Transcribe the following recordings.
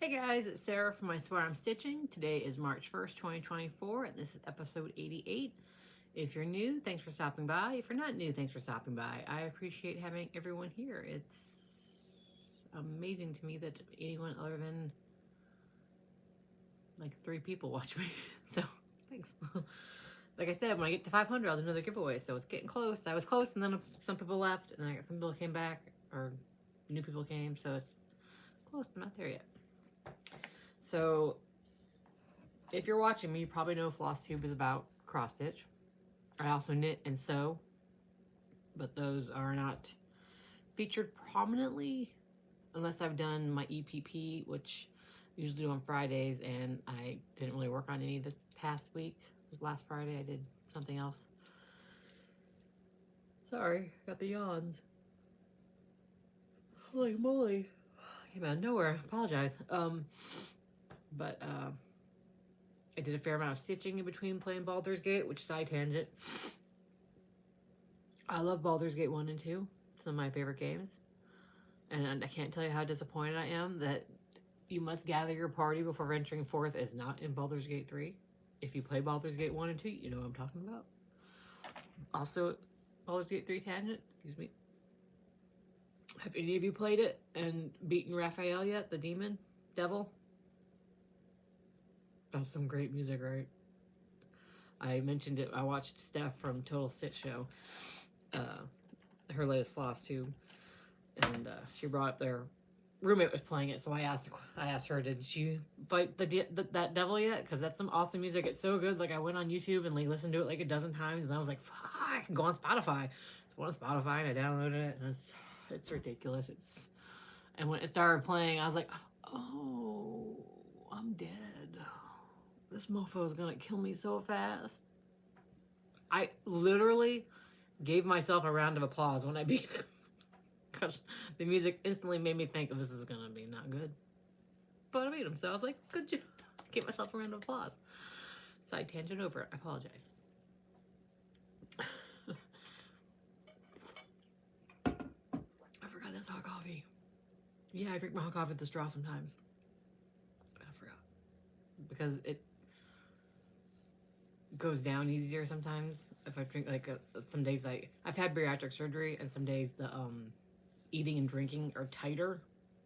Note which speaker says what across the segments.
Speaker 1: Hey guys, it's Sarah from I Swear I'm Stitching. Today is March 1st, 2024, and this is episode 88. If you're new, thanks for stopping by. If you're not new, thanks for stopping by. I appreciate having everyone here. It's amazing to me that anyone other than like 3 people watch me. So, thanks. Like I said, when I get to 500, I'll do another giveaway. So it's getting close. I was close, and then some people left, and some people came back, or new people came. So it's close, but not there yet. So, if you're watching me, you probably know Flosstube is about cross stitch. I also knit and sew, but those are not featured prominently unless I've done my EPP, which I usually do on Fridays, and I didn't really work on any this past week. Last Friday I did something else. Sorry, got the yawns. Holy moly. Came out of nowhere. Apologize. But I did a fair amount of stitching in between playing Baldur's Gate, which side tangent. I love Baldur's Gate 1 and 2. Some of my favorite games. And I can't tell you how disappointed I am that you must gather your party before venturing forth is not in Baldur's Gate 3. If you play Baldur's Gate 1 and 2, you know what I'm talking about. Also, Baldur's Gate 3 tangent, excuse me. Have any of you played it and beaten Raphael yet, the demon, devil? That's some great music, right? I mentioned it. I watched Steph from Total Stitch Show, her latest Flosstube, and she brought up their roommate was playing it. So I asked her, did she fight that devil yet? Because that's some awesome music. It's so good. Like I went on YouTube and like listened to it like a dozen times, and I was like, fuck, I can go on Spotify. So I went on Spotify and I downloaded it, and it's ridiculous. And when it started playing, I was like, oh, I'm dead. This mofo is gonna kill me so fast. I literally gave myself a round of applause when I beat him. Because the music instantly made me think this is gonna be not good. But I beat him, so I was like, good job. Give myself a round of applause. Side tangent over. I apologize. I forgot that's hot coffee. Yeah, I drink my hot coffee with the straw sometimes. I forgot. Because it goes down easier sometimes if I drink like some days I've had bariatric surgery, and some days the eating and drinking are tighter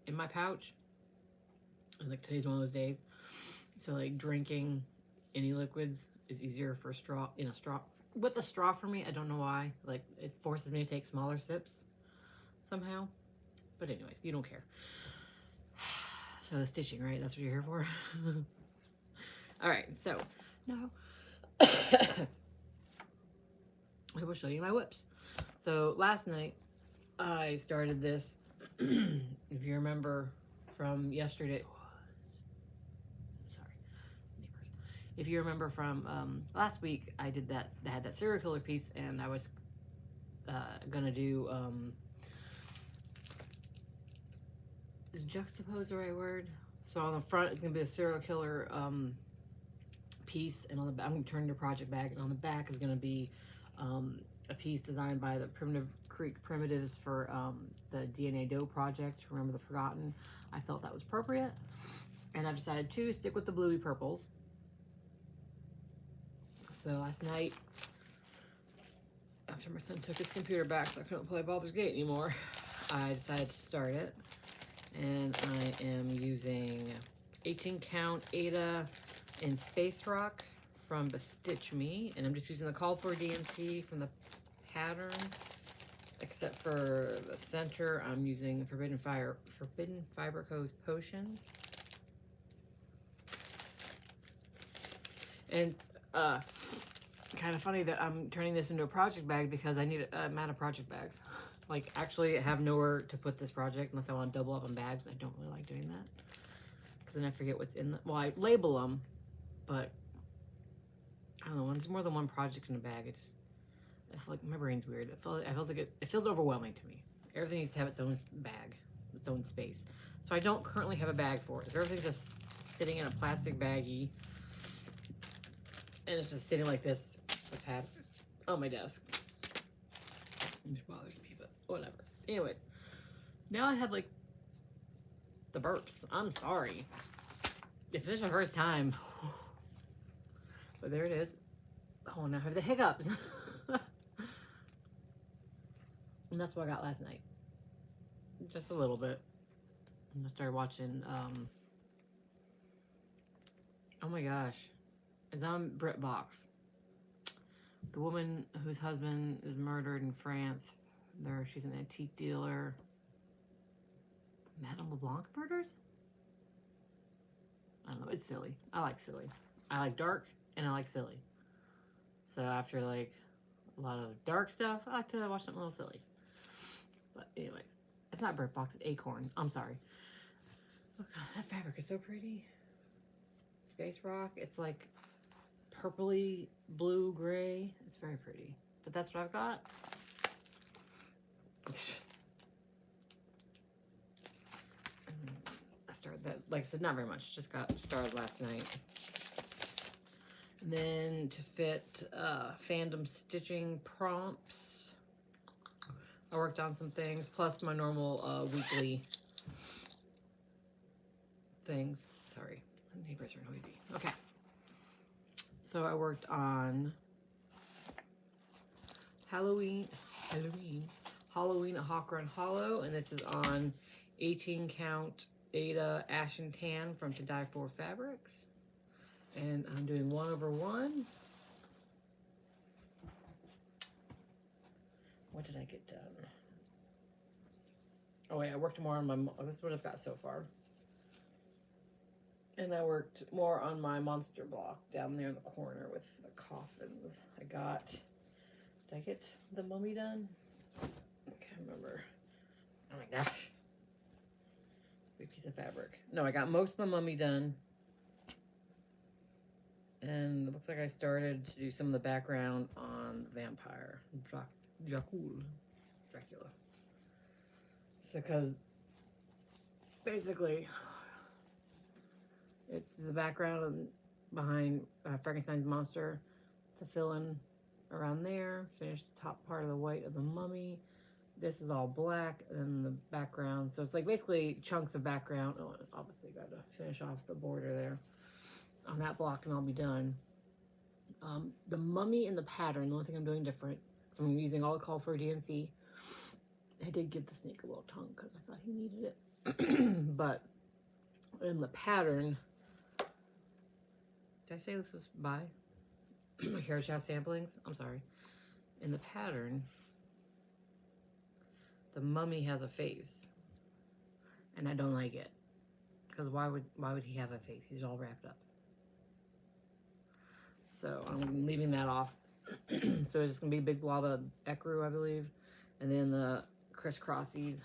Speaker 1: in my pouch, and like today's one of those days, so like drinking any liquids is easier for straw with the straw for me. I don't know why, like it forces me to take smaller sips somehow, but anyways, you don't care. So the stitching, right? That's what you're here for. All right, so now I will show you my WIPS. So last night I started this. If you remember from yesterday, sorry, neighbors. If you remember from last week, I did that. I had that serial killer piece, and I was gonna do is juxtapose the right word? So on the front, it's gonna be a serial killer piece, and on the back, I'm gonna turn into a project bag, and on the back is gonna be a piece designed by the Primitive Creek Primitives for the DNA Dough project. Remember the Forgotten? I felt that was appropriate, and I decided to stick with the bluey purples. So last night, after my son took his computer back so I couldn't play Baldur's Gate anymore, I decided to start it, and I am using 18 count Ada in Space Rock from Stitch Me, and I'm just using the called for DMC from the pattern, except for the center I'm using Forbidden Fiber Co's Potion. And kind of funny that I'm turning this into a project bag because I'm out of project bags. Like, actually, I have nowhere to put this project unless I want to double up on bags. I don't really like doing that because then I forget what's in well, I label them, but I don't know, when there's more than one project in a bag, I feel like my brain's weird. It feels overwhelming to me. Everything needs to have its own bag, its own space. So I don't currently have a bag for it. So everything's just sitting in a plastic baggie, and it's just sitting like this. I've had on my desk. Which bothers me, but whatever. Anyways, now I have like the burps. I'm sorry. If this is the first time. But there it is. Oh, now I have the hiccups. And that's what I got last night. Just a little bit. And I started watching, oh my gosh. It's on BritBox. The woman whose husband is murdered in France. She's an antique dealer. Madame LeBlanc murders? I don't know. It's silly. I like silly. I like dark and I like silly. So after like a lot of dark stuff, I like to watch something a little silly. But anyways, it's not BritBox. It's Acorn. I'm sorry. Oh God, that fabric is so pretty. Space Rock. It's like purpley, blue, gray. It's very pretty. But that's what I've got. I started that, like I said, not very much. Just got started last night. And then to fit fandom stitching prompts, I worked on some things, plus my normal weekly things. Sorry, my neighbors are noisy. Okay. So I worked on Halloween a Hawk Run Hollow, and this is on 18 count Ada Ashen Tan from To Die For Fabrics. And I'm doing 1/1. What did I get done? Oh wait, I worked more on my, this is what I've got so far. And I worked more on my monster block down there in the corner with the coffins. Did I get the mummy done? I can't remember. Oh my gosh. Big piece of fabric. No, I got most of the mummy done. And it looks like I started to do some of the background on the vampire. Dracula. So, because basically, it's the background behind Frankenstein's monster to fill in around there. Finish the top part of the white of the mummy. This is all black, and then the background. So it's like basically chunks of background. Oh, obviously got to finish off the border there on that block, and I'll be done. The mummy and the pattern, the only thing I'm doing different, so I'm using all the call for DNC. I did give the snake a little tongue because I thought he needed it. But in the pattern, did I say this is by Carriage House Samplings? I'm sorry. In the pattern, the mummy has a face, and I don't like it because why would he have a face? He's all wrapped up. So I'm leaving that off. So it's gonna be a big blob of ecru, I believe, and then the crisscrossies.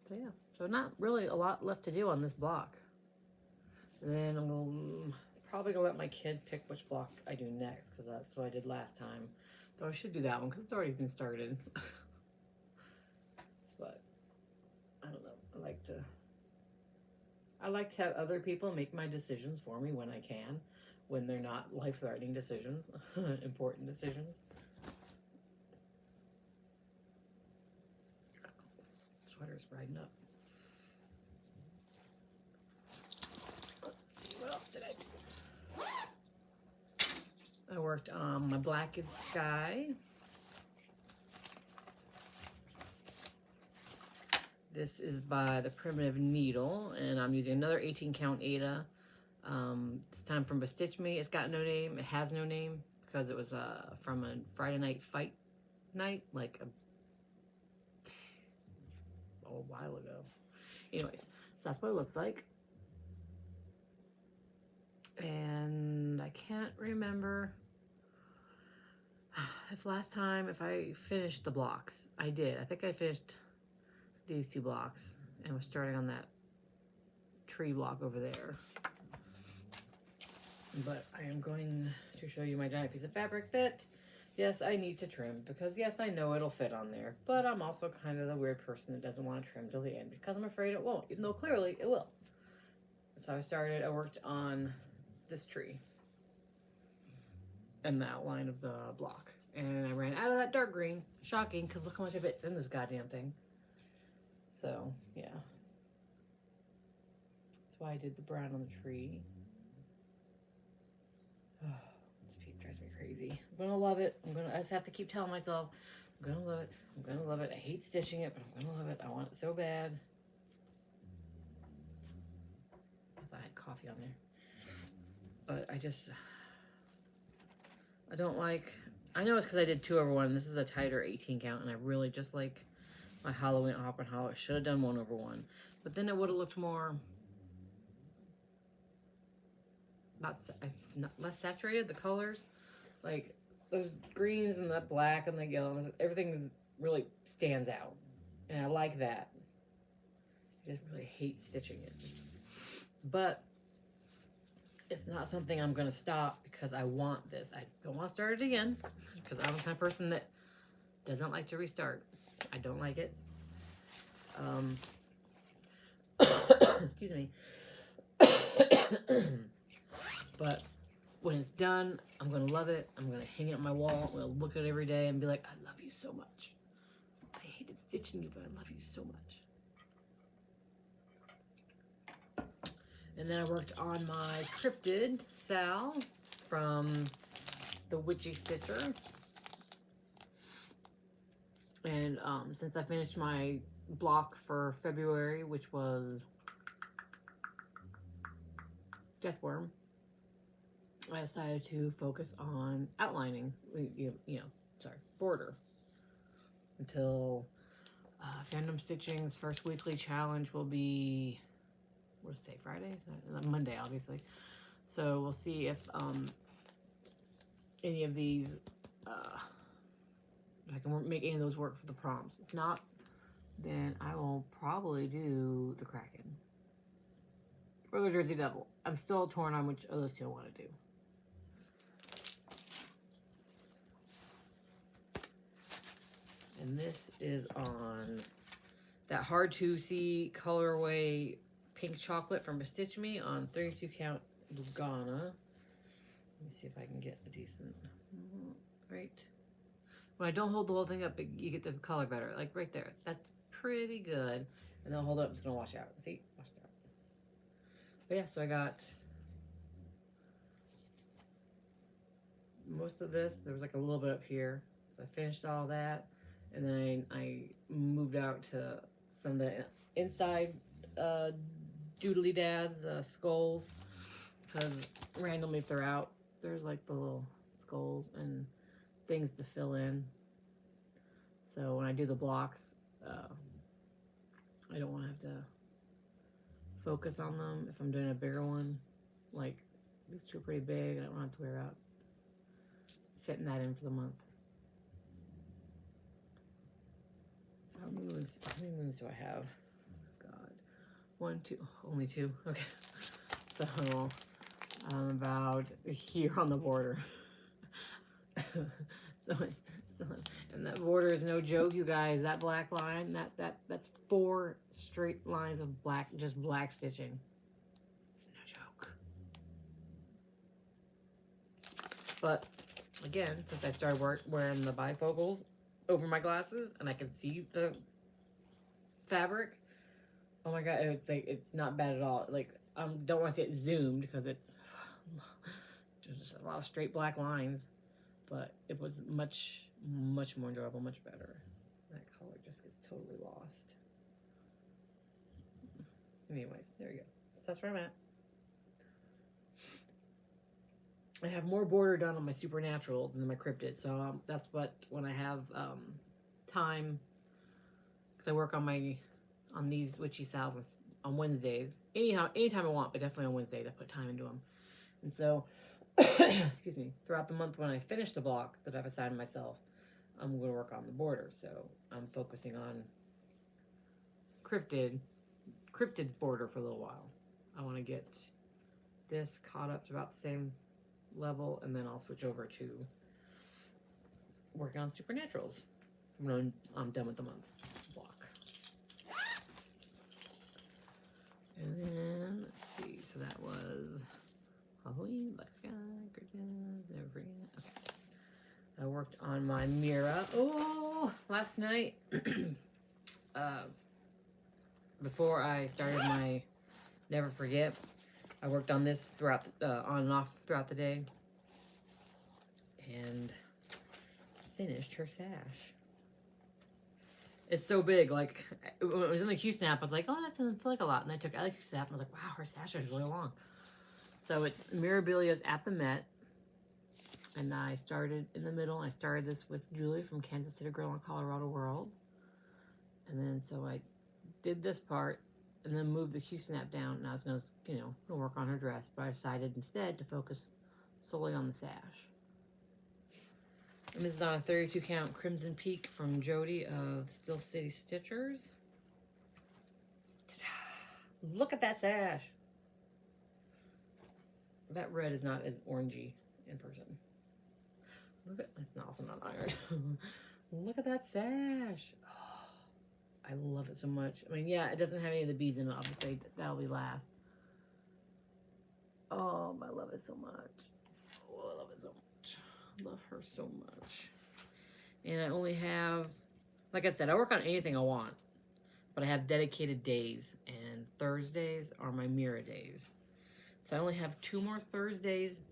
Speaker 1: So yeah, so not really a lot left to do on this block. And then I'm probably gonna let my kid pick which block I do next because that's what I did last time. Though I should do that one because it's already been started. But I don't know. I like to have other people make my decisions for me when I can, when they're not life-threatening decisions, important decisions. Sweater's brighten up. Let's see, what else did I do? I worked on my Blackened Sky. This is by the Primitive Needle, and I'm using another 18 count Ada. This time from Stitch Me. It's got no name. It has no name because it was from a Friday night fight night, like a while ago. Anyways, so that's what it looks like. And I can't remember if I finished the blocks. I did. I think I finished these two blocks and was starting on that tree block over there. But I am going to show you my giant piece of fabric that, yes, I need to trim because, yes, I know it'll fit on there. But I'm also kind of the weird person that doesn't want to trim till the end because I'm afraid it won't, even though clearly it will. So I worked on this tree and the outline of the block. And I ran out of that dark green. Shocking, because look how much of it's in this goddamn thing. So, yeah. That's why I did the brown on the tree. Oh, this piece drives me crazy. I'm gonna love it. I just have to keep telling myself, I'm gonna love it. I'm gonna love it. I hate stitching it, but I'm gonna love it. I want it so bad. I thought I had coffee on there. But I don't like, I know it's because I did 2/1. This is a tighter 18 count, and I really just like my Halloween Hop and Hollow. I should have done 1/1. But then it would have looked more, less saturated, the colors. Like, those greens and the black and the yellow, everything really stands out. And I like that. I just really hate stitching it. But it's not something I'm going to stop because I want this. I don't want to start it again because I'm the kind of person that doesn't like to restart. I don't like it. Excuse me. But when it's done, I'm going to love it. I'm going to hang it on my wall. I'm going to look at it every day and be like, I love you so much. I hated stitching you, but I love you so much. And then I worked on my cryptid Sal from the Witchy Stitcher. And since I finished my block for February, which was Deathworm, I decided to focus on outlining, border. Until Fandom Stitching's first weekly challenge will be, what is it, Friday? Monday, obviously. So we'll see if any of these, if I can make any of those work for the prompts. If not, then I will probably do the Kraken or the Jersey Devil. I'm still torn on which of those two I want to do. And this is on that hard to see colorway pink chocolate from Stitch Me on 32 count Lugana. Let me see if I can get a decent, right? When I don't hold the whole thing up, you get the color better. Like right there, that's pretty good. And then I'll hold it up, it's gonna wash out. See, washed out. But yeah, so I got most of this. There was like a little bit up here. So I finished all that. And then I moved out to some of the inside doodly dads skulls, because randomly throughout there's like the little skulls and things to fill in. So when I do the blocks, I don't want to have to focus on them if I'm doing a bigger one. Like these two are pretty big, I don't want to wear out fitting that in for the month. How many moons do I have? God. 1, 2, only 2. Okay. So I'm about here on the border. And that border is no joke, you guys. That black line, that's 4 straight lines of black, just black stitching. It's no joke. But again, since I started wearing the bifocals over my glasses and I can see the fabric, oh my god, it's not bad at all. Like, don't want to see it zoomed because it's just a lot of straight black lines, but it was much more enjoyable, much better. That color just gets totally lost. Anyways, there you go. That's where I'm at. I have more border done on my Supernatural than my Cryptid, so that's what, when I have time, because I work on these Witchy Sals on Wednesdays. Anytime I want, but definitely on Wednesdays I put time into them. And so, excuse me, throughout the month when I finish the block that I've assigned myself, I'm going to work on the border. So I'm focusing on Cryptid's border for a little while. I want to get this caught up to about the same level, and then I'll switch over to working on Supernaturals when I'm done with the month block. And then let's see, so that was Halloween, Black Sky, Christmas, never forget. Okay. I worked on my Mira. Oh, last night before I started my Never Forget, I worked on this throughout on and off throughout the day, and finished her sash. It's so big. Like when it was in the Q snap, I was like, "Oh, that doesn't feel like a lot." And I took out the Q snap, and I was like, "Wow, her sash is really long." So it's Mirabilia's At the Met, and I started in the middle. I started this with Julie from Kansas City Girl in Colorado World, and then so I did this part, and then moved the Q snap down, and I was gonna, gonna work on her dress, but I decided instead to focus solely on the sash. And this is on a 32 count Crimson Peak from Jodi of Still City Stitchers. Look at that sash. That red is not as orangey in person. Look at, it's also not ironed. Look at that sash. Oh, I love it so much. I mean, yeah, it doesn't have any of the beads in it, obviously. That'll be last. Oh, I love it so much. Oh, I love it so much. Love her so much. And I only have, like I said, I work on anything I want, but I have dedicated days, and Thursdays are my Mira days. So I only have 2 more Thursdays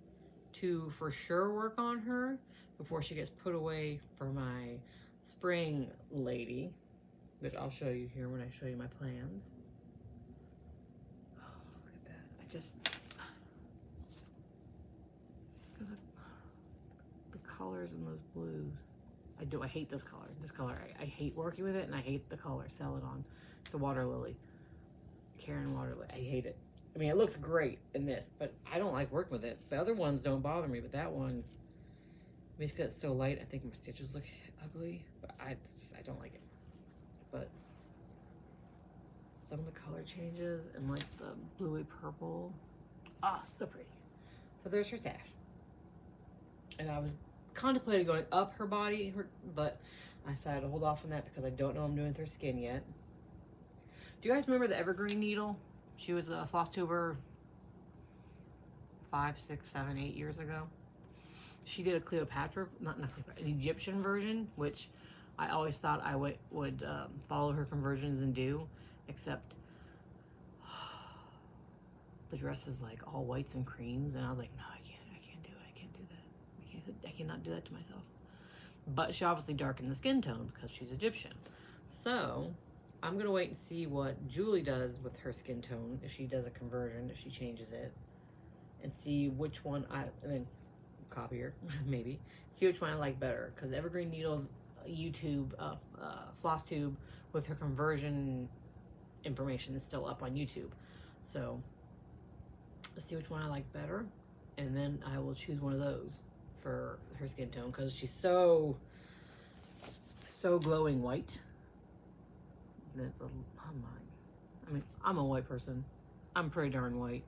Speaker 1: to for sure work on her before she gets put away for my spring lady, which I'll show you here when I show you my plans. Oh, look at that. I just, the colors in those blues. I hate this color. This color, I hate working with it, and I hate the color. Celadon. It's a water lily. Karen water lily. I hate it. I mean, it looks great in this, but I don't like working with it. The other ones don't bother me, but that one, maybe because it's so light, I think my stitches look ugly, but I don't like it. But some of the color changes and like the bluey purple, ah, so pretty. So there's her sash. And I was contemplating going up her body, but I decided to hold off on that because I don't know what I'm doing with her skin yet. Do you guys remember the Evergreen needle? She was a Flosstuber 5, 6, 7, 8 years ago. She did a Cleopatra, not Cleopatra, an Egyptian version, which I always thought I would follow her conversions and do, except the dress is like all whites and creams, and I was like, no, I can't do it. I can't do that. I cannot do that to myself. But she obviously darkened the skin tone because she's Egyptian. So I'm gonna wait and see what Julie does with her skin tone, if she does a conversion, if she changes it, and see which one and then copy her, maybe. See which one I like better, because Evergreen Needle's YouTube, Flosstube with her conversion information is still up on YouTube. So let's see which one I like better, and then I will choose one of those for her skin tone, because she's so glowing white. Oh my, I mean, I'm a white person. I'm pretty darn white.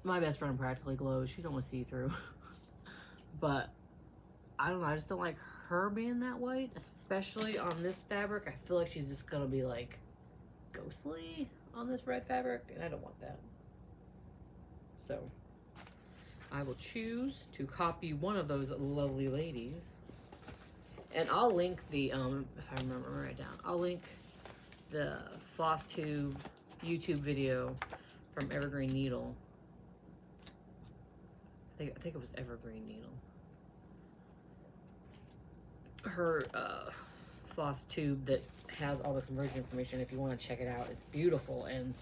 Speaker 1: My best friend practically glows. She's almost see-through. But I don't know, I just don't like her being that white, especially on this fabric. I feel like she's just gonna be like ghostly on this red fabric, and I don't want that. So I will choose to copy one of those lovely ladies. And I'll link the, if I remember right down, I'll link the Flosstube YouTube video from Evergreen Needle. I think it was Evergreen Needle. Her Flosstube that has all the conversion information. If you want to check it out, it's beautiful. And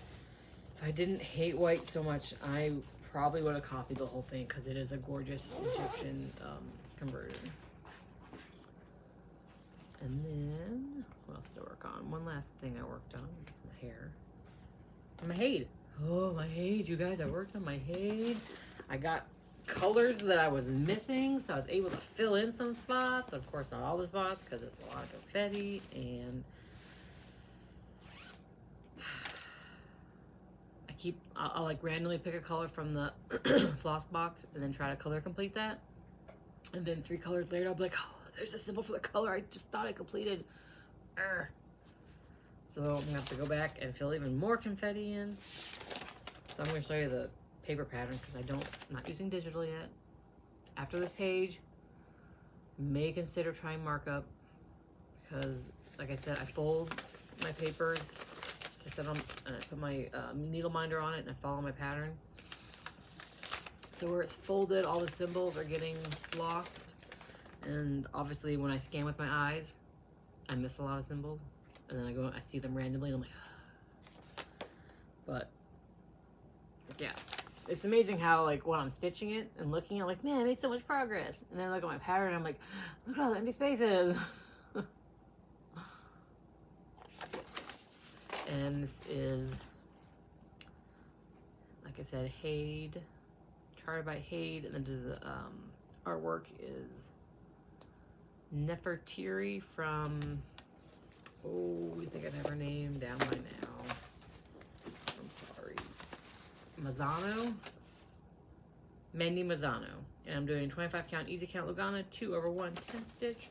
Speaker 1: if I didn't hate white so much, I probably would have copied the whole thing, because it is a gorgeous Egyptian conversion. And then, what else did I work on? One last thing I worked on is my hair. And my head. Oh, my head, you guys, I worked on my head. I got colors that I was missing, so I was able to fill in some spots. Of course, not all the spots, because it's a lot of confetti, and I'll like randomly pick a color from the floss box and then try to color complete that. And then 3 colors later, I'll be like, oh, there's a symbol for the color I just thought I completed. Urgh. So I'm gonna have to go back and fill even more confetti in. So I'm gonna show you the paper pattern, because I'm not using digital yet. After this page, may consider trying markup, because like I said, I fold my papers to set them, and I put my needle minder on it, and I follow my pattern. So where it's folded, all the symbols are getting lost. And obviously when I scan with my eyes, I miss a lot of symbols. And then I see them randomly, and I'm like, but yeah. It's amazing how, like, when I'm stitching it and looking at, like, man, I made so much progress. And then I look at my pattern, and I'm like, look at all the empty spaces. And this is, like I said, Hade, charted by Hade, and then the artwork is Nefertiri from, oh, you think I'd have her name down by now. I'm sorry. Mazzano? Mandy Mazzano. And I'm doing 25 count easy count Lugana 2/1 10 stitch.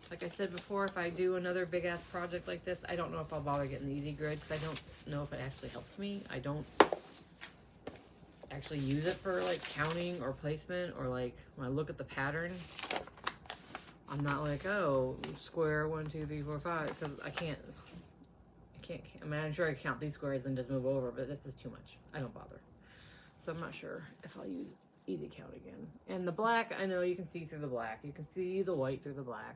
Speaker 1: Like I said before, if I do another big ass project like this, I don't know if I'll bother getting the easy grid because I don't know if it actually helps me. I don't actually use it for like counting or placement, or like when I look at the pattern, I'm not like, oh, square 1 2 3 4 5, because I can't. I mean, I'm sure I count these squares and just move over, but this is too much. I don't bother. So I'm not sure if I'll use easy count again. And the black, I know you can see through the black. You can see the white through the black.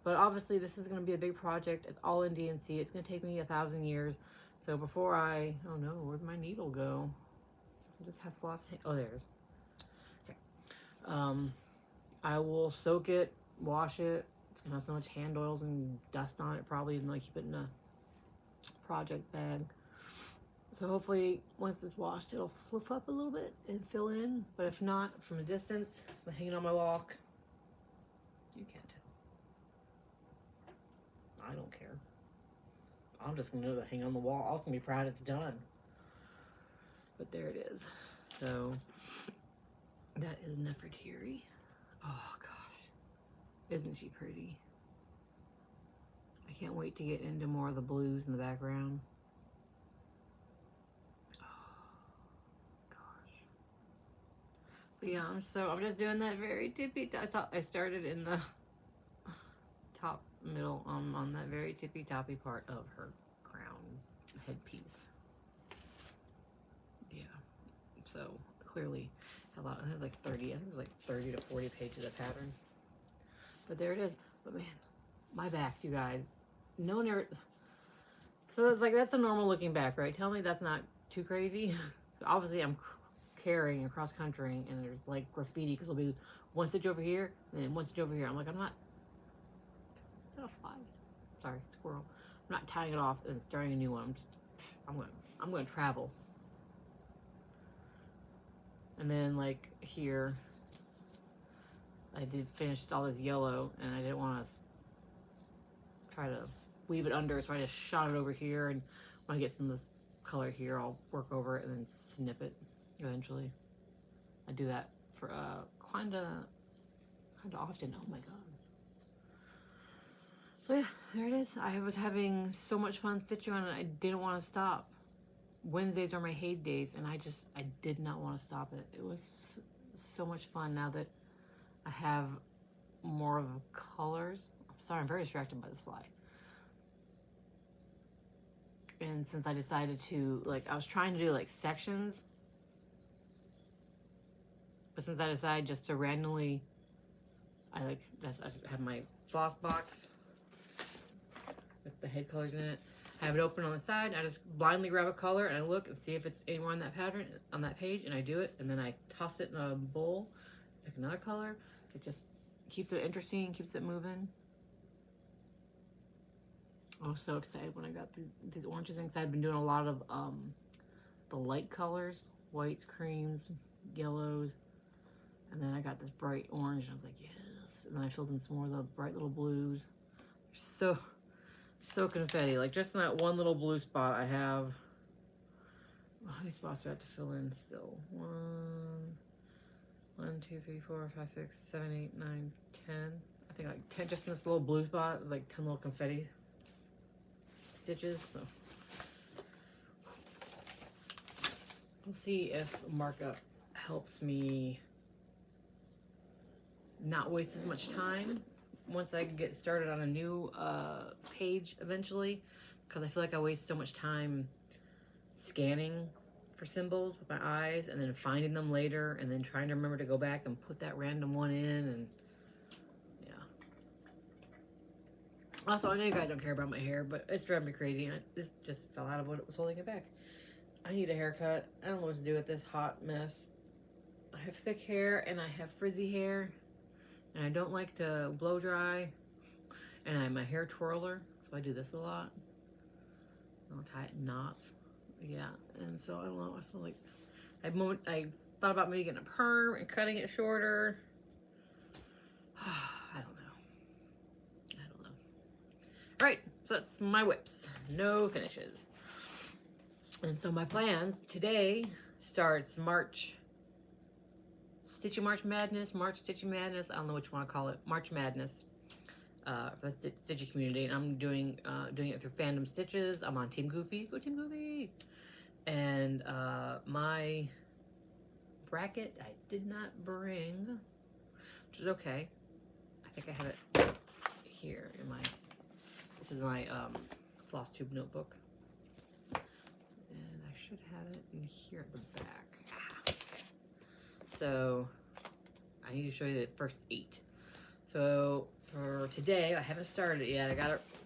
Speaker 1: But obviously this is going to be a big project. It's all in DNC. It's going to take me 1,000 years. So before I, oh no, where'd my needle go? I just have floss, oh, there's. Okay. I will soak it, wash it. It's going to have so much hand oils and dust on it probably, and like keep it in a project bag. So hopefully once it's washed, it'll fluff up a little bit and fill in. But if not, from a distance, I'm hanging on my walk. You can't tell. I don't care. I'm just gonna hang on the wall. I'm gonna be proud it's done. But there it is. So that is Nefertiri. Oh gosh, isn't she pretty? I can't wait to get into more of the blues in the background. But yeah, I'm just doing that very tippy. I started in the top middle, on that very tippy toppy part of her crown headpiece. Yeah. So clearly a lot. It was like 30. I think it was like 30 to 40 pages of pattern. But there it is. But man, my back, you guys. No one ever. So it's like, that's a normal looking back, right? Tell me that's not too crazy. Obviously, I'm carrying across country, and there's like graffiti because there'll be one stitch over here and then one stitch over here. I'm like, I'm not. Is that a fly? Sorry, squirrel. I'm not tying it off and starting a new one. I'm going to travel. And then like here, I did finish all this yellow, and I didn't want to try to weave it under, so I just shot it over here, and when I get some of this color here, I'll work over it and then snip it eventually. I do that for kind of often. Oh my god. So yeah, there it is. I was having so much fun stitching on it. I didn't want to stop. Wednesdays are my hate days, and I did not want to stop it. It was so much fun now that I have more of the colors. I'm sorry, I'm very distracted by this fly. And since I decided to, like, I was trying to do like sections, but since I decided just to randomly, I have my floss box with the head colors in it. I have it open on the side. I just blindly grab a color and I look and see if it's anywhere on that pattern, on that page, and I do it, and then I toss it in a bowl, pick another color. It just keeps it interesting, keeps it moving. I was so excited when I got these oranges in, because I've been doing a lot of the light colors, whites, creams, yellows, and then I got this bright orange, and I was like, yes. And then I filled in some more of the bright little blues. So confetti. Like, just in that one little blue spot, I have, how many spots do I have to fill in still? 1, 2, 3, 4, 5, 6, 7, 8, 9, 10. I think like 10 just in this little blue spot, like 10 little confetti stitches. So we'll see if markup helps me not waste as much time once I get started on a new page eventually. because I feel like I waste so much time scanning for symbols with my eyes and then finding them later and then trying to remember to go back and put that random one in. And yeah. Also, I know you guys don't care about my hair, but it's driving me crazy, and this just fell out of what was holding it back. I need a haircut. I don't know what to do with this hot mess. I have thick hair and I have frizzy hair, and I don't like to blow dry, and I'm a hair twirler, so I do this a lot. I'll tie it in knots. Yeah, and so I don't know. I feel like I thought about maybe getting a perm and cutting it shorter. I don't know. All right, so that's my WIPS. No finishes. And so my plans today starts March Stitchy March Madness, March Stitchy Madness. I don't know which one I call it. March Madness. For the Stitchy community, and I'm doing it through Fandom Stitches. I'm on Team Goofy. Go Team Goofy! And my bracket I did not bring, which is okay. I think I have it here in my. This is my Flosstube notebook, and I should have it in here at the back. Okay. So I need to show you the first 8. So for today, I haven't started it yet. I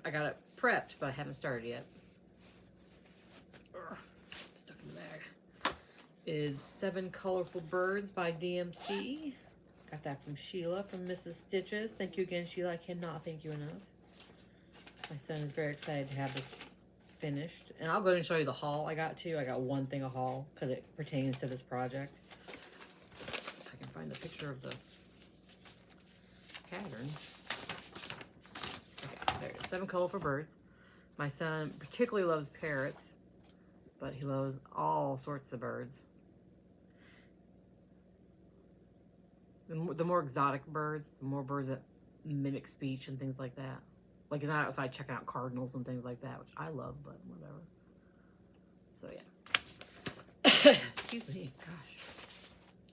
Speaker 1: got it prepped, but I haven't started yet. Stuck in the bag. Is 7 Colorful Birds by DMC. Got that from Sheila from Mrs. Stitches. Thank you again, Sheila. I cannot thank you enough. My son is very excited to have this finished. And I'll go ahead and show you the haul I got too. I got one thing of haul because it pertains to this project. If I can find the picture of the pattern. Okay, there it is. 7 Colorful Birds. My son particularly loves parrots, but he loves all sorts of birds. The more exotic birds, the more birds that mimic speech and things like that. Like he's not outside checking out cardinals and things like that, which I love, but whatever. So yeah. Excuse me, gosh.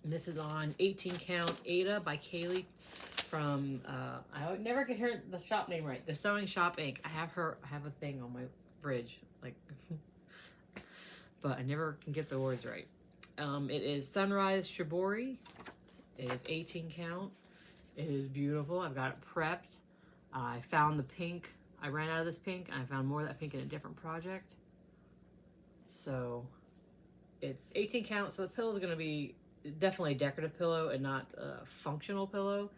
Speaker 1: And this is on 18 Count Ada by Kaylee from, I would never get her the shop name right. The Sewing Shop Inc. I have a thing on my fridge, like, but I never can get the words right. It is Sunrise Shibori. It is 18 count. It is beautiful. I've got it prepped. I found the pink. I ran out of this pink, and I found more of that pink in a different project. So it's 18 count. So the pillow is going to be definitely a decorative pillow and not a functional pillow.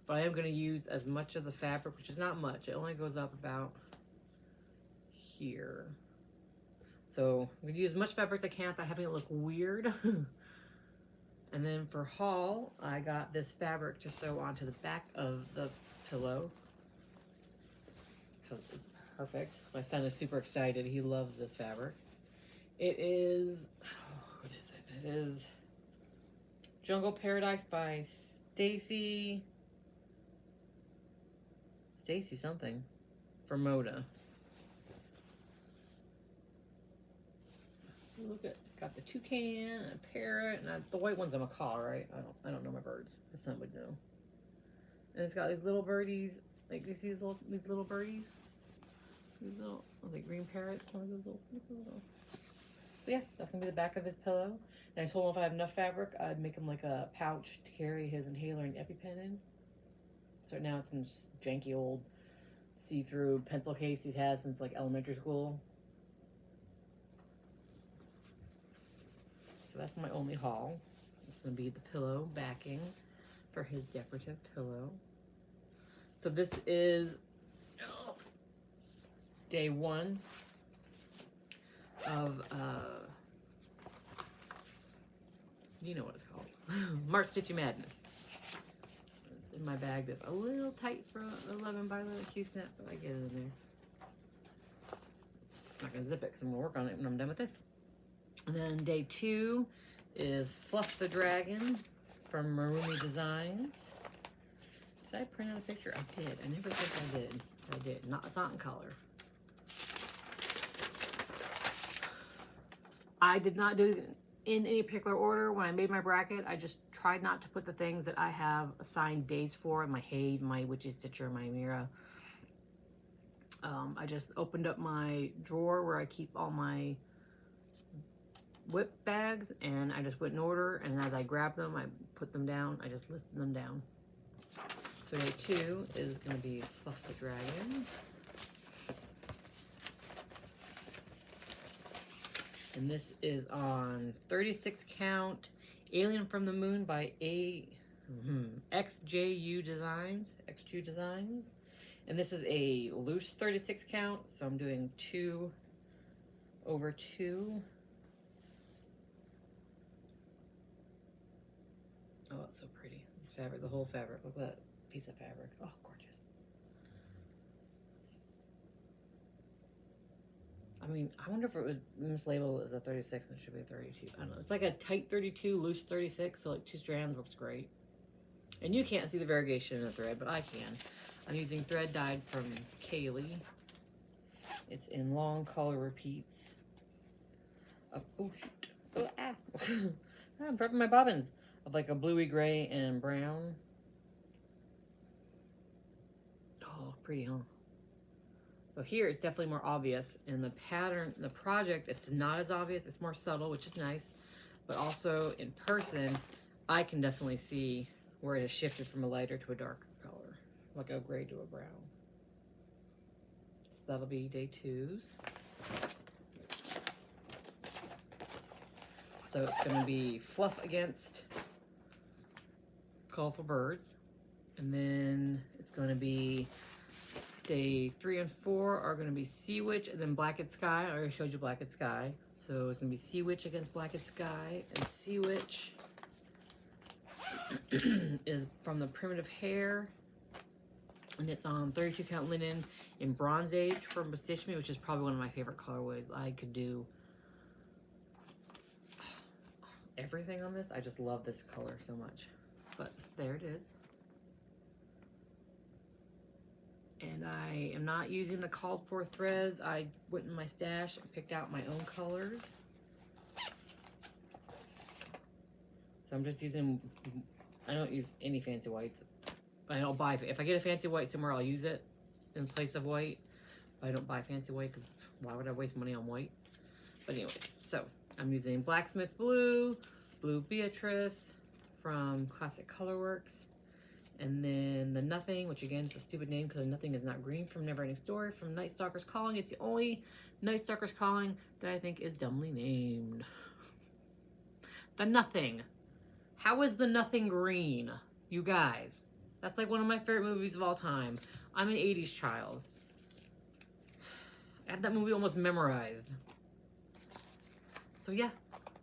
Speaker 1: But I am going to use as much of the fabric, which is not much. It only goes up about here. So I'm going to use as much fabric as I can without having it look weird. And then for haul, I got this fabric to sew onto the back of the pillow because it's perfect. My son is super excited. He loves this fabric. It is, what is it? It is Jungle Paradise by Stacy something for Moda. Look at, it's got the toucan and a parrot, and the white one's a macaw, right? I don't know my birds. My son would know. And it's got these little birdies, like you see these little birdies, these little like green parrots. One of those little. So yeah, that's gonna be the back of his pillow. And I told him if I have enough fabric, I'd make him like a pouch to carry his inhaler and EpiPen in. So now it's in this janky old see-through pencil case he's had since like elementary school. So that's my only haul. It's going to be the pillow backing for his decorative pillow. So this is day 1 of, you know what it's called, March Stitchy Madness. It's in my bag. That's a little tight for 11 by 11 Q-snap, but I get it in there. I'm not going to zip it because I'm going to work on it when I'm done with this. And then day 2 is Fluff the Dragon from Marumi Designs. Did I print out a picture? I did. I never think I did. I did. It's not in color. I did not do these in any particular order when I made my bracket. I just tried not to put the things that I have assigned dates for, my Haid, my Witchy Stitcher, my Mira. I just opened up my drawer where I keep all my WIP bags, and I just went in order, and as I grabbed them, I put them down. I just listed them down. So day 2 is going to be Fluff the Dragon. And this is on 36 count, Alien from the Moon by XJU Designs. And this is a loose 36 count, so I'm doing 2 over 2. Oh, it's so pretty. This fabric, the whole fabric. Look at that piece of fabric. Oh, gorgeous. I mean, I wonder if it was mislabeled as a 36 and it should be a 32. I don't know. It's like a tight 32, loose 36, so like 2 strands works great. And you can't see the variegation in the thread, but I can. I'm using thread dyed from Kaylee. It's in long color repeats. Oh, shoot. Oh, ah. I'm dropping my bobbins. Of like a bluey gray and brown. Oh, pretty, huh? So here it's definitely more obvious. In the pattern, the project, it's not as obvious. It's more subtle, which is nice. But also in person, I can definitely see where it has shifted from a lighter to a darker color. Like a gray to a brown. So that'll be day 2's. So it's going to be Fluff against Colorful Birds. And then it's going to be day 3 and 4 are going to be Sea Witch and then Blacked Sky. I already showed you Blacked Sky. So it's going to be Sea Witch against Blacked Sky. And Sea Witch is from the Primitive Hair. And it's on 32 count linen in Bronze Age from Stitchy, which is probably one of my favorite colorways. I could do everything on this. I just love this color so much. But there it is. And I am not using the called for threads. I went in my stash and picked out my own colors. So I'm just using, I don't use any fancy whites. I don't buy, if I get a fancy white somewhere, I'll use it in place of white. But I don't buy fancy white because why would I waste money on white? But anyway, so I'm using Blacksmith Blue, Blue Beatrice from Classic Colorworks, and then the Nothing, which again is a stupid name because Nothing is not green, from Never Ending Story, from Night Stalker's Calling. It's the only Night Stalker's Calling that I think is dumbly named. The Nothing. How is the Nothing green? You guys. That's like one of my favorite movies of all time. I'm an 80s child. I had that movie almost memorized. So yeah,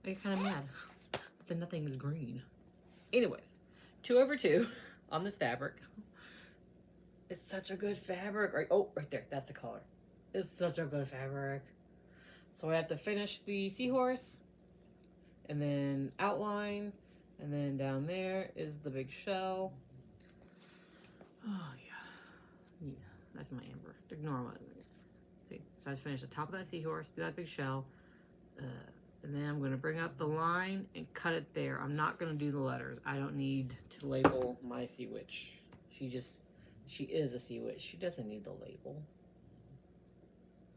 Speaker 1: I get kind of mad that Nothing is green. Anyways, 2 over 2 on this fabric. It's such a good fabric. Right, oh, right there, that's the color. It's such a good fabric. So I have to finish the seahorse and then outline, and then down there is the big shell. Oh yeah, that's my amber. Ignore my. See, so I finished the top of that seahorse, do that big shell, and then I'm going to bring up the line and cut it there. I'm not going to do the letters. I don't need to label my Sea Witch. She is a Sea Witch. She doesn't need the label.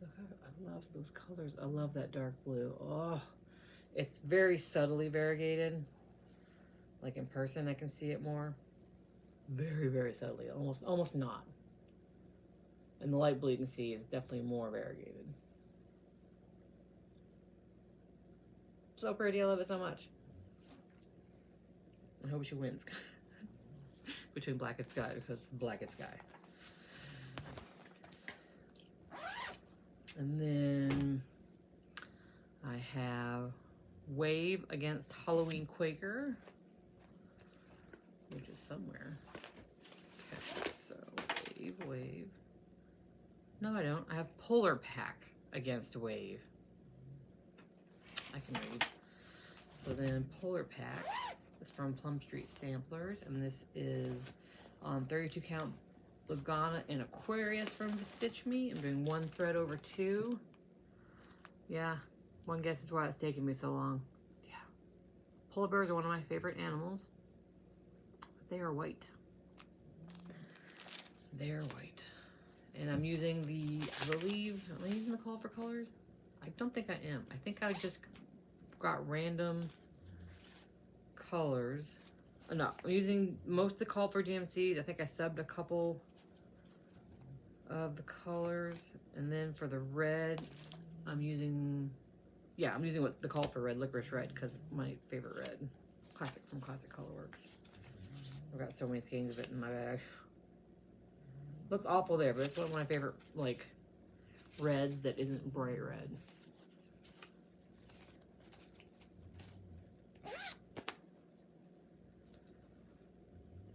Speaker 1: I love those colors. I love that dark blue. Oh, it's very subtly variegated. Like in person, I can see it more. Very, very subtly. Almost not. And the light blue you can see is definitely more variegated. So pretty. I love it so much. I hope she wins between Blacked Sky, because Blacked Sky. And then I have Wave against Halloween Quaker, which is somewhere. Okay, so Wave. No, I don't. I have Polar Pack against Wave. I can read. So then Polar Pack is from Plum Street Samplers, and this is on 32 count Lagana and Aquarius from Stitch Me. I'm doing 1 thread over 2. Yeah, one guess is why it's taking me so long. Yeah. Polar bears are one of my favorite animals, but they are white. They are white. And I'm using the, I believe, am I using the Call for Colors? I don't think I am. I think I just got random colors. No, I'm using most of the Call for DMCs. I think I subbed a couple of the colors. And then for the red, I'm using, yeah, I'm using what the Call for Red, Licorice Red, because it's my favorite red. Classic from Classic Colorworks. I've got so many skeins of it in my bag. Looks awful there, but it's one of my favorite, like, reds that isn't bright red.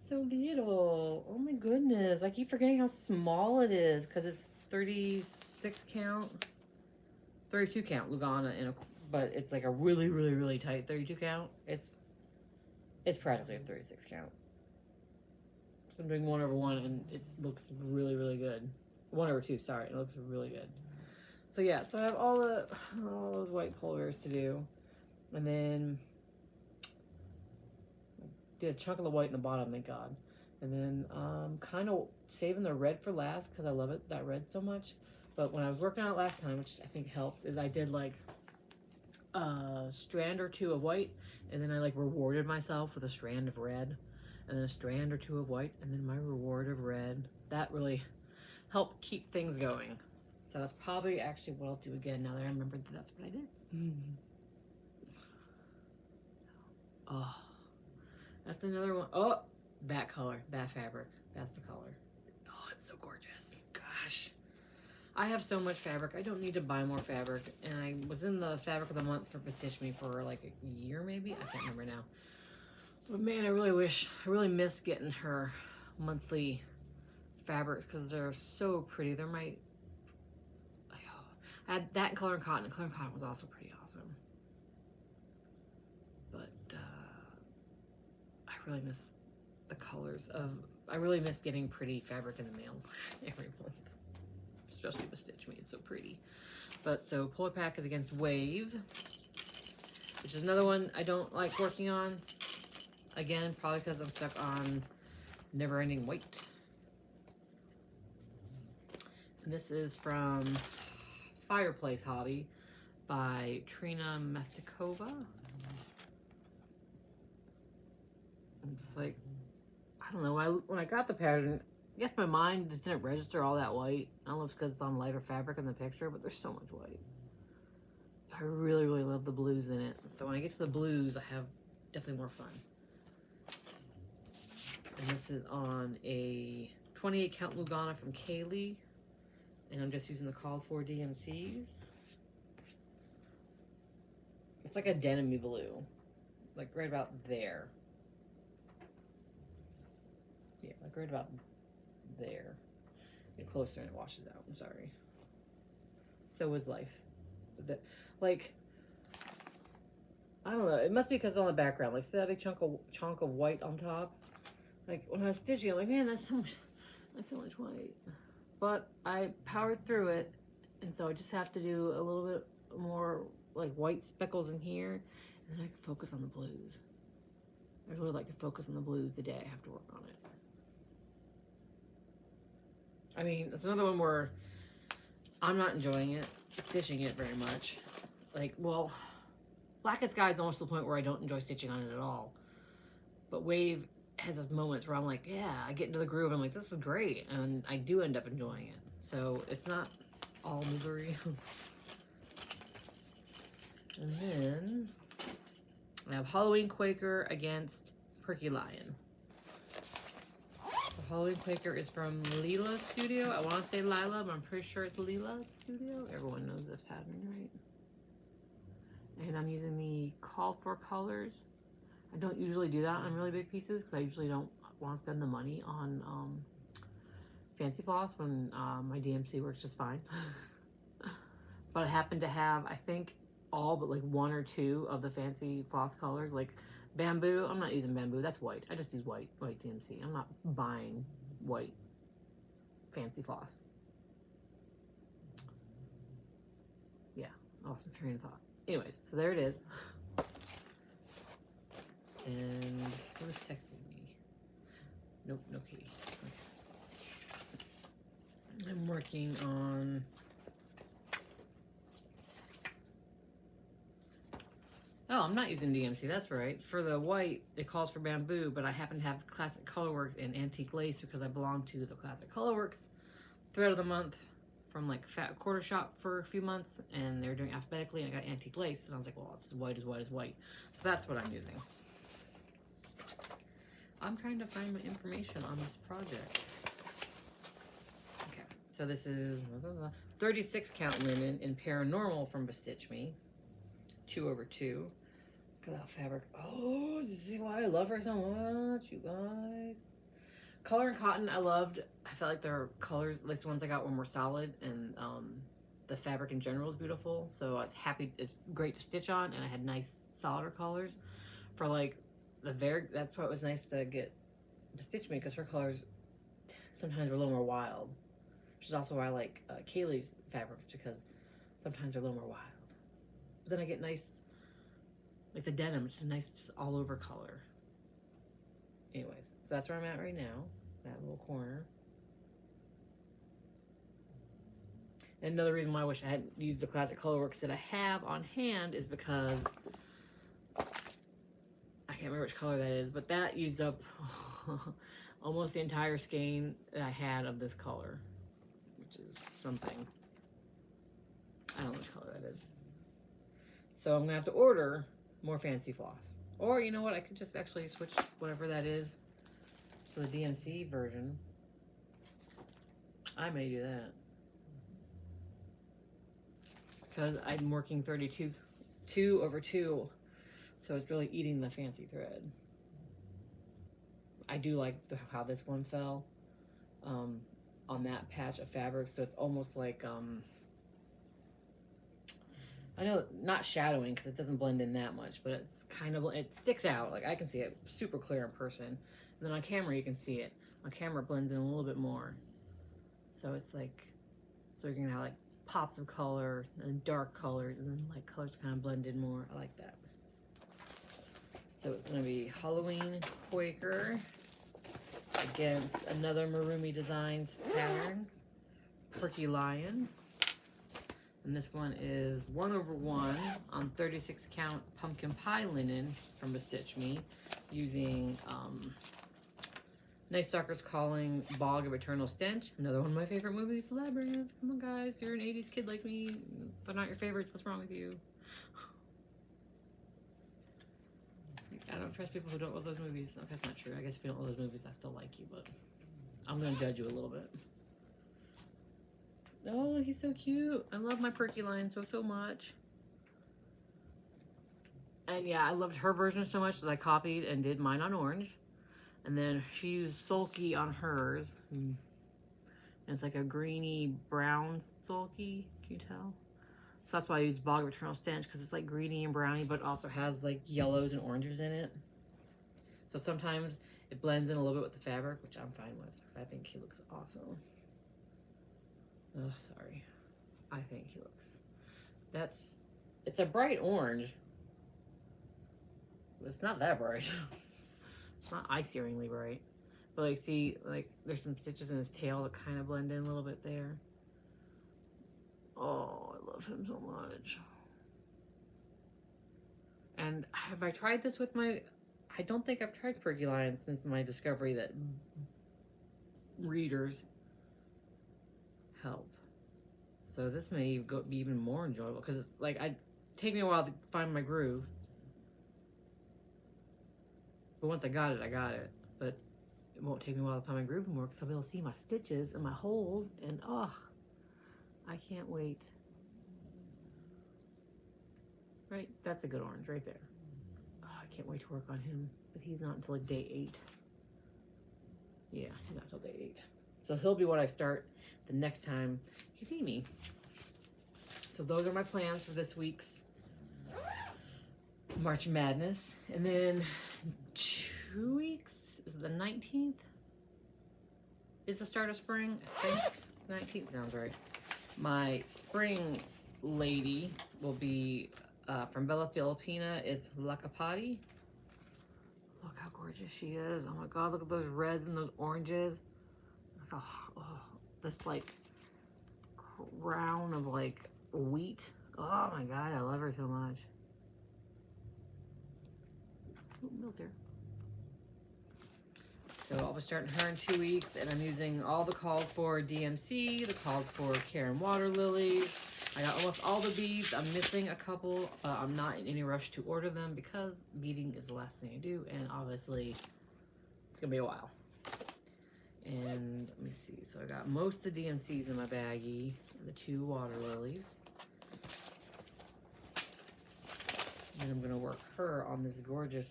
Speaker 1: So little. Oh my goodness. I keep forgetting how small it is because it's 36 count, 32 count Lugana in a, but it's like a really, really, really tight 32 count. It's practically a 36 count. So I'm doing 1/1 and it looks really, really good. 1/2, sorry, it looks really good. So yeah, so I have all those white pulvers to do, and then did a chunk of the white in the bottom, thank God. And then kind of saving the red for last because I love it, that red so much. But when I was working on it last time, which I think helps, is I did like a strand or two of white, and then I like rewarded myself with a strand of red, and then a strand or two of white, and then my reward of red. That really helped keep things going. So that's probably actually what I'll do again now that I remembered that that's what I did. Oh, that's another one. Oh, that color, that fabric, that's the color. Oh, it's so gorgeous. Gosh. I have so much fabric. I don't need to buy more fabric. And I was in the fabric of the month for Stitch Me for like a year maybe. I can't remember now. But man, I really miss getting her monthly fabrics because they're so pretty. They're my, I had that in Color and Cotton. And Color and Cotton was also pretty awesome. But I really miss the colors of, I really miss getting pretty fabric in the mail every month. Especially with Stitch Me, it's so pretty. But so Polar Pack is against Wave, which is another one I don't like working on. Again, probably because I'm stuck on Never Ending White. And this is from Fireplace Hobby by Trina Mestikova. I'm just like, I don't know, when I got the pattern, I guess my mind just didn't register all that white. I don't know if it's because it's on lighter fabric in the picture, but there's so much white. I really, really love the blues in it. So when I get to the blues, I have definitely more fun. And this is on a 28 count Lugana from Kaylee. And I'm just using the Call for DMCs. It's like a denim-y blue. Like right about there. Yeah, like right about there. Get closer and it washes out. I'm sorry. So is life. Like, I don't know. It must be because it's on the background. Like, see that big chunk of white on top? Like when I was stitching, I'm like, man, that's so much white. But I powered through it, and so I just have to do a little bit more like white speckles in here, and then I can focus on the blues. I really like to focus on the blues the day I have to work on it. I mean, it's another one where I'm not enjoying it, stitching it very much. Like, well, Black and Sky is almost to the point where I don't enjoy stitching on it at all. But Wave has those moments where I'm like, yeah, I get into the groove. I'm like, this is great. And I do end up enjoying it. So it's not all misery. And then I have Halloween Quaker against Perky Lion. The Halloween Quaker is from Leela Studio. I want to say Lila, but I'm pretty sure it's Leela Studio. Everyone knows this pattern, right? And I'm using the Call for Colors. I don't usually do that on really big pieces because I usually don't want to spend the money on fancy floss when my DMC works just fine. But I happen to have, I think, all but like 1 or 2 of the fancy floss colors. Like bamboo, I'm not using bamboo, that's white. I just use white DMC. I'm not buying white fancy floss. Yeah, lost my train of thought. Anyways, so there it is. And who was texting me? Nope, no kitty. Okay. And working on oh, I'm not using DMC, that's right. For the white, it calls for bamboo, but I happen to have Classic Colorworks and Antique Lace because I belong to the Classic Colorworks Thread of the Month from like Fat Quarter Shop for a few months, and they're doing alphabetically, and I got Antique Lace, and I was like, well, it's white as white as white. So that's what I'm using. I'm trying to find my information on this project. Okay, so this is 36 count linen in Paranormal from Bestitch Me. 2/2. Look at that fabric. Oh, you see why I love her so much, you guys? Color and cotton, I loved. I felt like their colors, at least the ones I got, were more solid, and the fabric in general is beautiful. So I was happy. It's great to stitch on, and I had nice, solider colors. For like that's why it was nice to get to Stitch Me, because her colors sometimes are a little more wild. Which is also why I like Kaylee's fabrics, because sometimes they're a little more wild. But then I get nice. Like the denim, which is a nice just all over color. Anyways, so that's where I'm at right now, that little corner. And another reason why I wish I hadn't used the Classic Colorworks that I have on hand is because I can't remember which color that is, but that used up almost the entire skein that I had of this color, which is something. I don't know which color that is. So I'm gonna have to order more fancy floss. Or, you know what, I could just actually switch whatever that is to the DMC version. I may do that. Because I'm working 2/2, so it's really eating the fancy thread. I do like how this one fell on that patch of fabric, so it's almost like I know, not shadowing because it doesn't blend in that much, but it's kind of, it sticks out. Like I can see it super clear in person. And then on camera you can see it. On camera it blends in a little bit more. So it's like, so you're gonna have like pops of color and dark colors, and then like colors kind of blend in more. I like that. So it's gonna be Halloween Quaker against another Marumi Designs pattern, Perky Lion. And this one is 1/1 on 36 count pumpkin pie linen from Bestitch Me, using Night Stalker's Calling, Bog of Eternal Stench. Another one of my favorite movies, Labyrinth. Come on, guys, you're an 80s kid like me. If they're not your favorites, what's wrong with you? I don't trust people who don't love those movies. Okay, that's not true. I guess if you don't love those movies, I still like you, but I'm gonna judge you a little bit. Oh, he's so cute. I love my Perky Lion so much. And yeah, I loved her version so much that I copied and did mine on orange. And then she used Sulky on hers. And it's like a greeny brown Sulky. Can you tell? So that's why I used Bog of Eternal Stench, because it's like greeny and browny, but it also has like yellows and oranges in it. So sometimes it blends in a little bit with the fabric, which I'm fine with. I think he looks awesome. Oh, sorry. I think he looks, it's a bright orange. But it's not that bright. It's not eye-searingly bright. But like, see, like there's some stitches in his tail that kind of blend in a little bit there. Oh, I love him so much. And have I tried this with my, I don't think I've tried Perky Lion since my discovery that readers help. So this may be even more enjoyable, because it's like, take me a while to find my groove. But once I got it, I got it. But it won't take me a while to find my groove anymore, because I'll be able to see my stitches and my holes, and oh, I can't wait. Right, that's a good orange right there. Oh, I can't wait to work on him, but he's not until like day 8. Yeah, he's not until day 8. So he'll be what I start the next time you see me. So those are my plans for this week's March Madness. And then 2 weeks, is it the 19th? Is the start of spring, I think. 19th sounds right. My spring lady will be from Bella Filipina. It's Lakapati. Look how gorgeous she is. Oh my god, look at those reds and those oranges. Look how, oh, this like crown of like wheat. Oh my god, I love her so much. Ooh, milk there. So I'll be starting her in 2 weeks, and I'm using all the called for DMC, the called for Karen water lilies. I got almost all the beads. I'm missing a couple. I'm not in any rush to order them because beading is the last thing I do, and obviously it's gonna be a while. And let me see. So I got most of the DMCs in my baggie, and the 2 water lilies. And I'm gonna work her on this gorgeous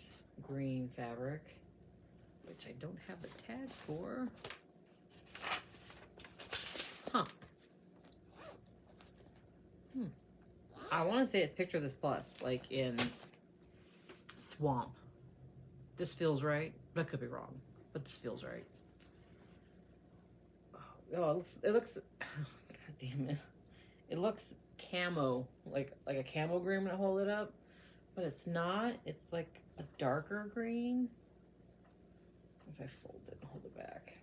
Speaker 1: green fabric, which I don't have the tag for. Huh. I want to say it's Picture This Plus, like in Swamp. This feels right, but I could be wrong. But this feels right. Oh, it looks, god damn it. It looks camo, like a camo green when I hold it up, but it's not. It's like a darker green. If I fold it and hold it back.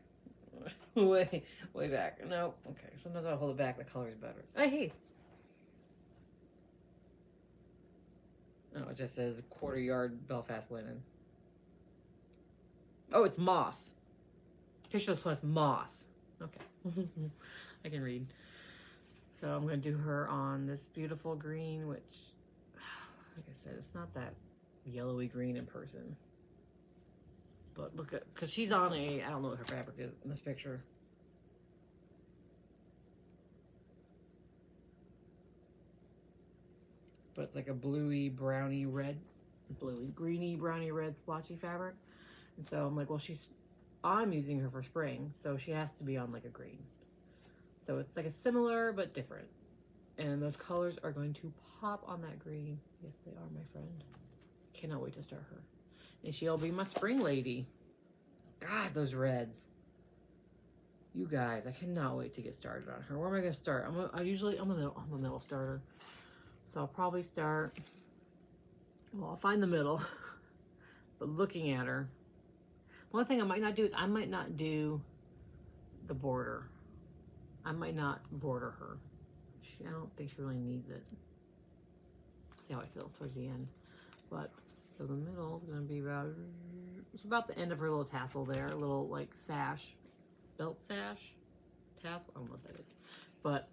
Speaker 1: way back. No, okay. Sometimes I'll hold it back, the color's better. Hey! Oh, it just says quarter yard Belfast linen. Oh, it's moss. Picture This Plus moss. Okay. I can read. So I'm going to do her on this beautiful green, which, like I said, it's not that yellowy green in person. But look at, because she's on a, I don't know what her fabric is in this picture. But it's like a bluey, browny red, bluey, greeny, browny red splotchy fabric. And so I'm like, well, I'm using her for spring, so she has to be on like a green. So it's like a similar but different. And those colors are going to pop on that green. Yes, they are, my friend. Cannot wait to start her. And she'll be my spring lady. God, those reds. You guys, I cannot wait to get started on her. Where am I going to start? I'm a middle starter. So I'll probably start, well, I'll find the middle. But looking at her, one thing I might not do is I might not do the border. I might not border her. I don't think she really needs it. See how I feel towards the end. But, so the middle is going to be about, it's about the end of her little tassel there. A little, like, sash. Belt sash? Tassel? I don't know what that is. But,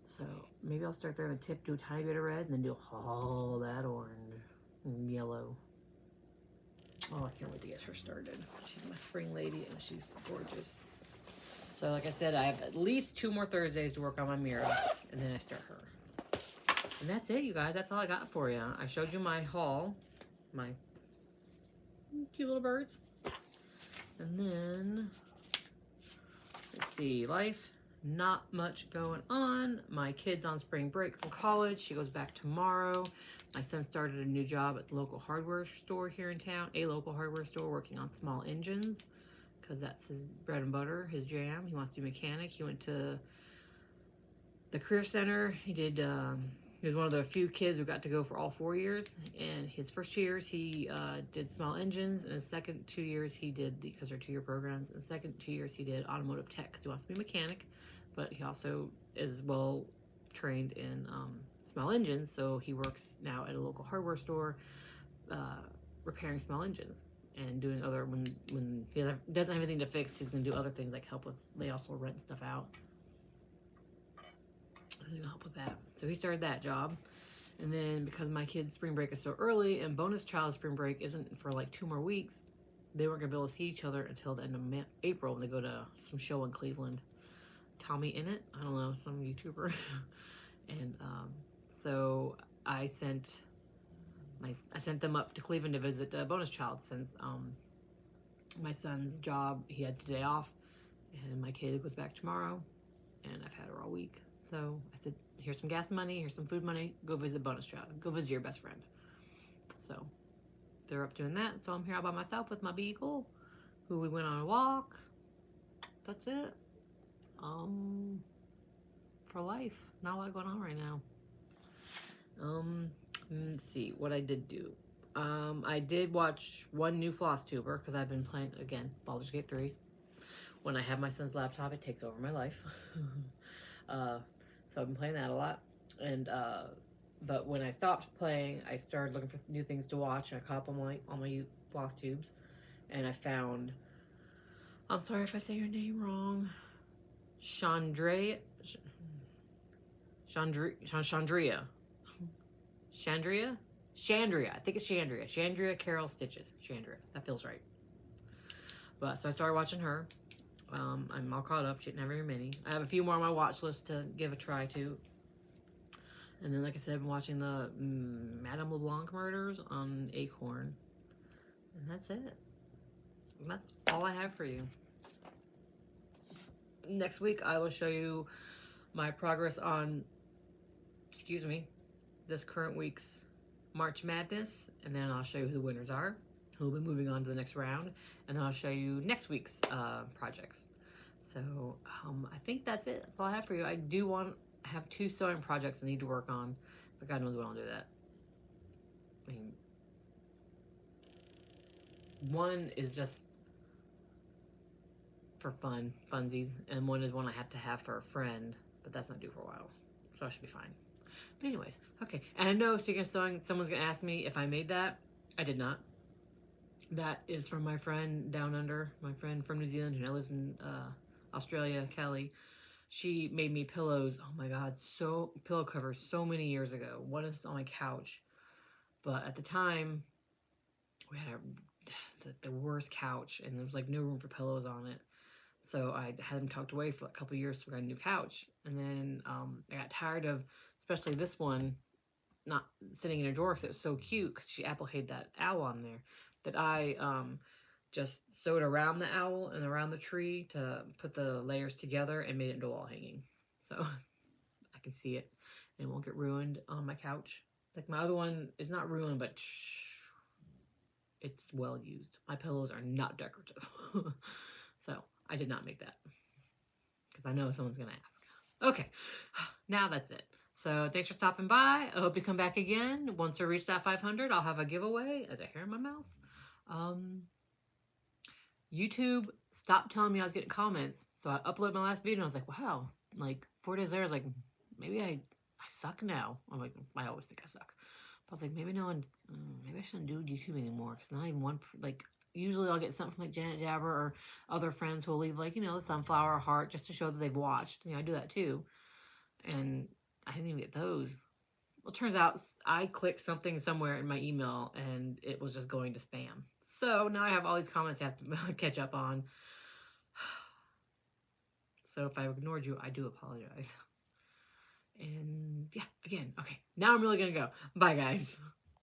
Speaker 1: so, maybe I'll start there on the tip, do a tiny bit of red, and then do all that orange and yellow. Oh, I can't wait to get her started. She's my spring lady, and she's gorgeous. So, like I said, I have at least 2 more Thursdays to work on my mirror, and then I start her. And that's it, you guys. That's all I got for you. I showed you my haul, my cute little birds. And then, let's see, life, not much going on. My kid's on spring break from college. She goes back tomorrow. My son started a new job at the local hardware store here in town, a local hardware store working on small engines, because that's his bread and butter, his jam. He wants to be a mechanic. He went to the career center. He was one of the few kids who got to go for all 4 years. And his first 2 years, he did small engines. And his second 2 years, he did, because they're 2-year programs. And the second 2 years, he did automotive tech, because he wants to be a mechanic. But he also is well trained in small engines. So he works now at a local hardware store repairing small engines. And doing other, when he doesn't have anything to fix, he's going to do other things like help with, they also rent stuff out. He's going to help with that. So he started that job. And then because my kid's spring break is so early and bonus child spring break isn't for like 2 more weeks, they weren't going to be able to see each other until the end of April when they go to some show in Cleveland. Tommy in it, I don't know, some YouTuber. And so I sent them up to Cleveland to visit bonus child since my son's job, he had today off, and my kid goes back tomorrow, and I've had her all week. So I said, here's some gas money, here's some food money, go visit bonus child, go visit your best friend. So they're up doing that. So I'm here all by myself with my beagle, who we went on a walk. That's it. For life, not a lot going on right now. Let's see what I did do. I did watch one new Flosstuber because I've been playing, again, Baldur's Gate 3. When I have my son's laptop, it takes over my life. So I've been playing that a lot. And but when I stopped playing, I started looking for new things to watch. I caught up on my Flosstubes, and I found. I'm sorry if I say your name wrong. Chandrea. Chandria. Chandria. I think it's Chandria. Chandria Carol Stitches. Chandria. That feels right. But so I started watching her. I'm all caught up. She didn't have very many. I have a few more on my watch list to give a try to. And then, like I said, I've been watching the Madame LeBlanc murders on Acorn. And that's it. And that's all I have for you. Next week, I will show you my progress on, this current week's March Madness. And then I'll show you who the winners are, who will be moving on to the next round. And then I'll show you next week's projects. So I think that's it. That's all I have for you. I do have 2 sewing projects I need to work on, but God knows when I'll do that. I mean, one is just for funsies, and one is one I have to have for a friend, but that's not due for a while, so I should be fine. But anyways, okay. And I know, speaking of sewing, someone's gonna ask me if I made that. I did not. That is from my friend down under, my friend from New Zealand who now lives in Australia, Kelly. She made me pillows. Oh my God, pillow covers so many years ago. One is on my couch, but at the time we had the worst couch, and there was like no room for pillows on it. So I had them tucked away for a couple years, so we got a new couch. And then I got tired of, especially this one, not sitting in a drawer because it was so cute, because she appliqued that owl on there, that I just sewed around the owl and around the tree to put the layers together and made it into a wall hanging. So I can see it and it won't get ruined on my couch. Like my other one is not ruined, but it's well used. My pillows are not decorative. So I did not make that because I know someone's going to ask. Okay, now that's it. So thanks for stopping by. I hope you come back again. Once I reach that 500, I'll have a giveaway. As I hair in my mouth. YouTube stopped telling me I was getting comments. So I uploaded my last video and I was like, wow, like 4 days later, I was like, maybe I suck now. I'm like, I always think I suck. But I was like, maybe I shouldn't do YouTube anymore. Because not even one, like, usually I'll get something from like Janet Jabber or other friends who will leave like, the sunflower heart just to show that they've watched. I do that too. And I didn't even get those. Well, it turns out I clicked something somewhere in my email and it was just going to spam. So now I have all these comments I have to catch up on. So if I ignored you, I do apologize. And yeah, again, okay. Now I'm really going to go. Bye, guys.